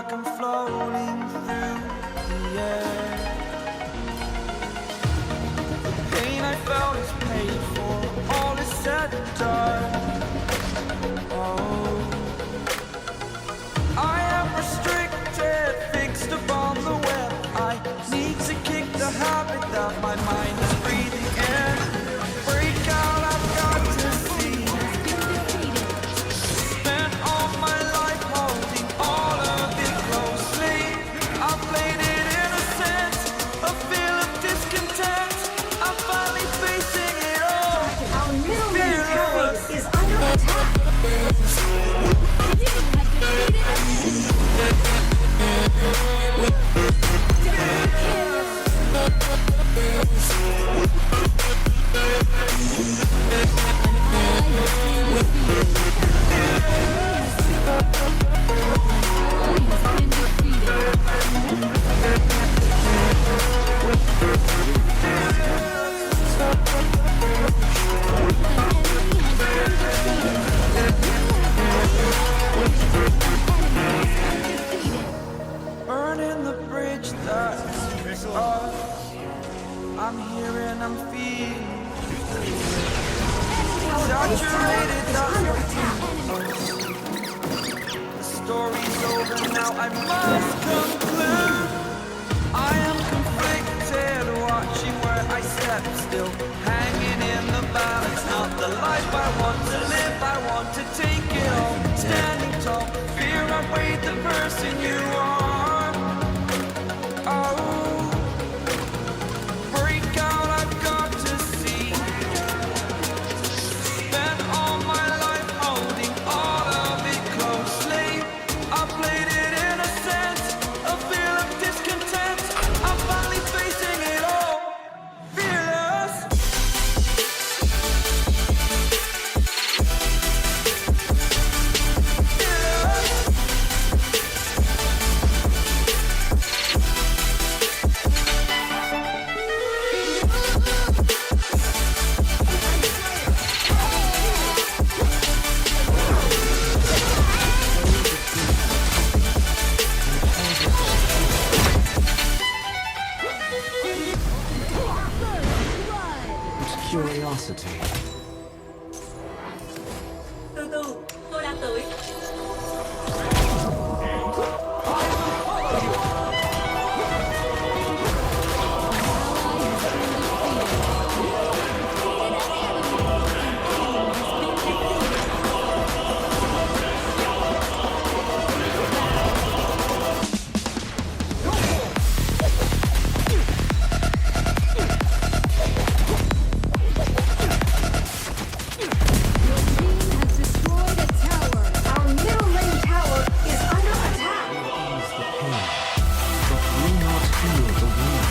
like I'm floating through the air. The pain I felt is paid for, all is said and done. Oh, I am restricted, fixed upon the web. I need to kick the habit that my mind is breathing in. Break out, I've got to see. Spent all my life holding all of it closely. I played it innocent, a feel of discontent. I'm finally facing it all. Our middle lane tower is under attack. Burning the bridge that's us. I'm here and I'm feeling saturated. The story's over now, I must conclude. I am conflicted, watching where I step, still hanging in the balance. Not the life I want to live, I want to take it all. Standing tall, fear outweighed the person you are. Oh, break out, I've got to see. Spent all my life holding all of it closely. I played it innocent, a feel of discontent. I'm finally facing it all, fearless. Curiosity. Từ từ, tôi đang tới. Our middle lane tower is under attack. Ease the pain, but will not heal the wound.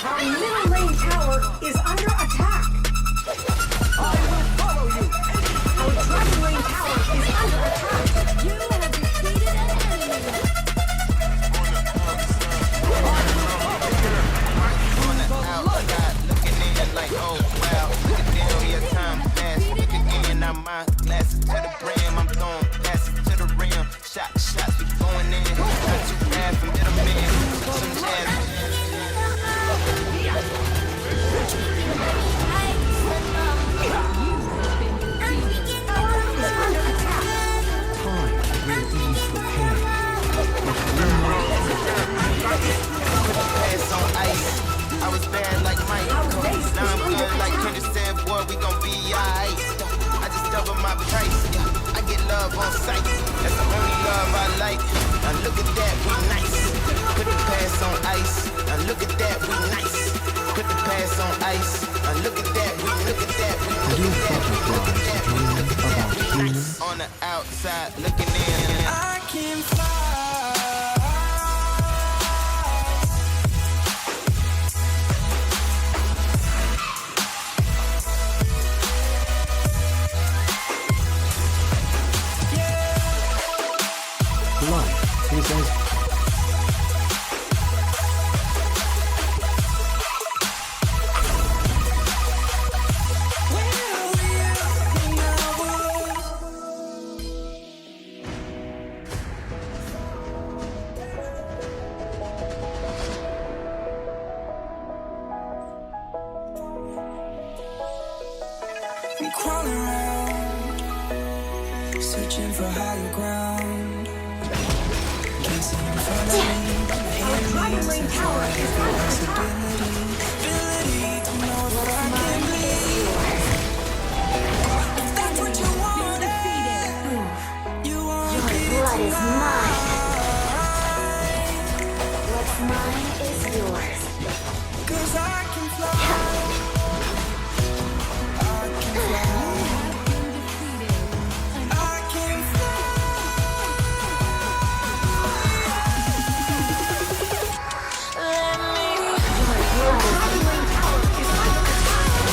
Our middle lane tower is under attack. Our dragon lane tower is under attack. You have defeated an enemy. Looking in like, oh wow, look at them, your time fast. Look again, now my glasses to the brim. I'm throwing passes to the rim. Shots, we going in. Not too bad for middlemen. Some jazz. Tower is under attack. Time will ease the pain, but will not Pass on ice. I was bad like Mike. Now I'm good like Kendrick said, boy, we gon' be alright. I just double my price. I get love on sight. That's the only love I like. Now look at that, we nice. Put the pass on ice. Now look at that, we nice. Put the pass on ice. Now look at that, we look at that, we look do at that, we look at that, we look at that, we butterflies nice. On the outside looking in. I can fly. I'm crawling around, searching for higher ground. Can't see in front of me. Our rivaling tower is under attack. Ability to know if I can leave. If that's what you wanted, you want Your blood is mine. What's mine is yours. 'cause I can fly. I can fly. I can fly. Let me. Your rivaling tower is under attack.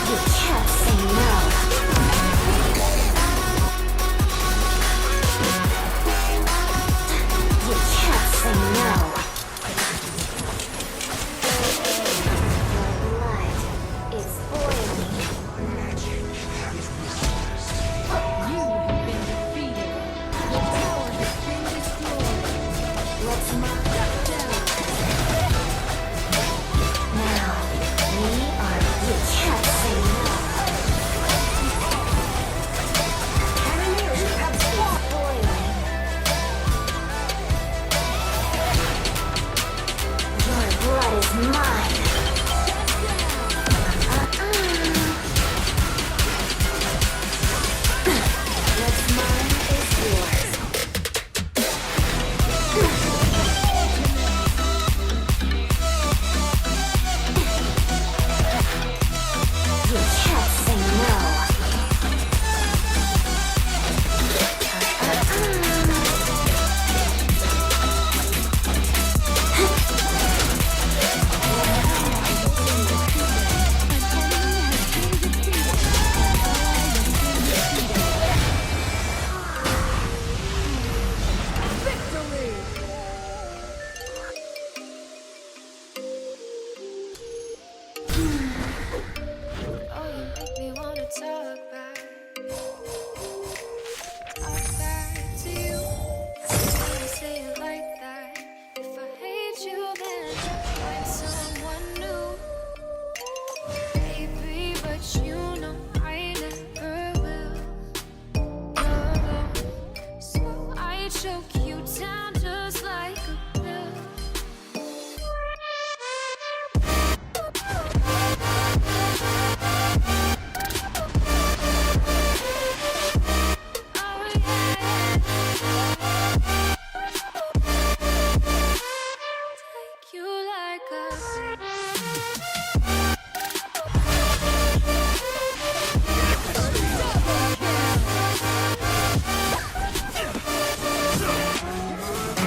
You can't say no. You can't say no. Your blood is boiling. What's mine? Now, we are. You can't say no. Enemies have spawned. Boiling. Your blood is mine. What's mine is yours. You can't say no. Oh, you make me wanna talk back to you. Why you say it like that? If I hate you, then find someone new, baby. But you know I never will. No, so I choke you down just like a pill. Oh yeah, take you like a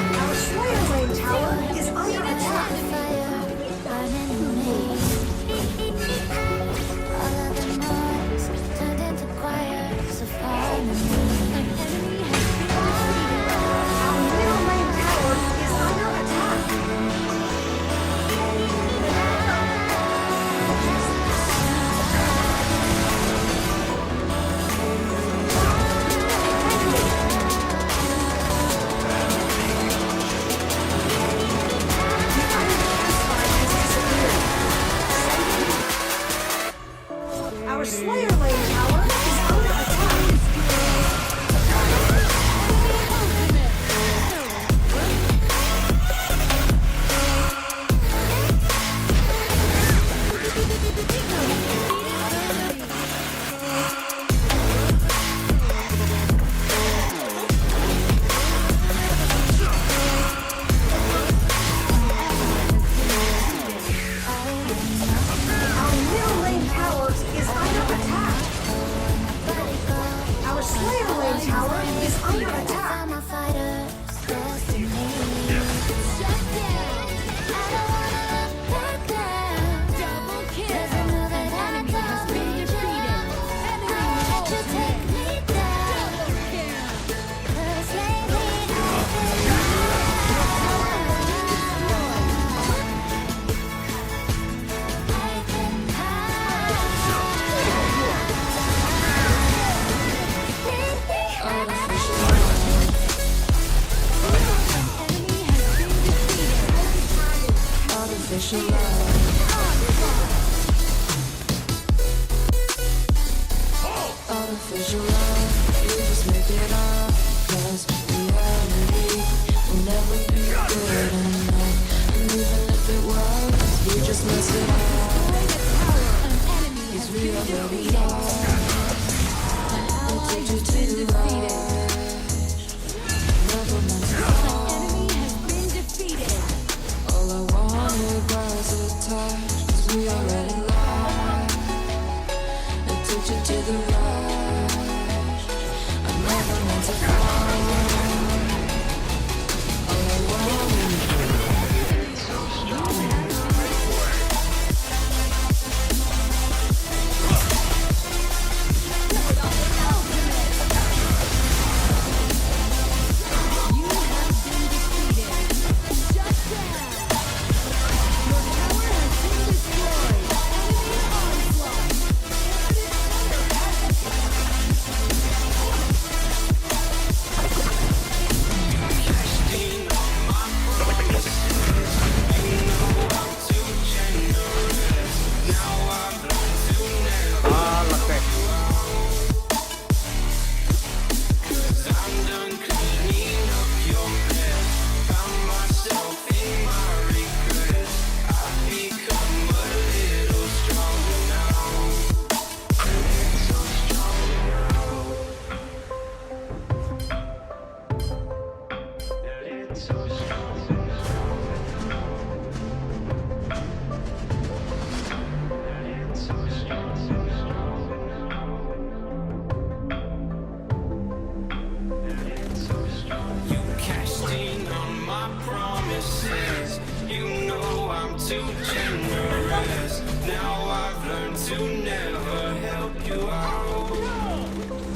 Our Slayer Lane tower is under attack. fire burning in me. All of the noise turned into choirs of harmony. An enemy has been defeated. Our middle lane tower is under attack. Our Slayer Lane tower is under attack. Our middle lane tower is under attack. Our Slayer Lane tower is under attack. I'm a fighter's destiny. Shut down. I don't wanna look back down. Double kill. 'Cause I know that I don't need you. I let you take me down. 'Cause lately I've been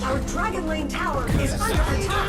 Our Dragon Lane tower is under attack.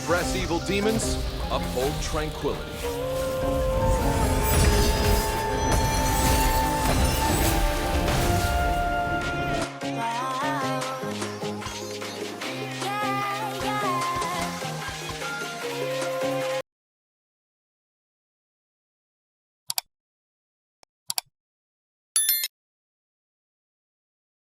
Suppress evil demons, uphold tranquility.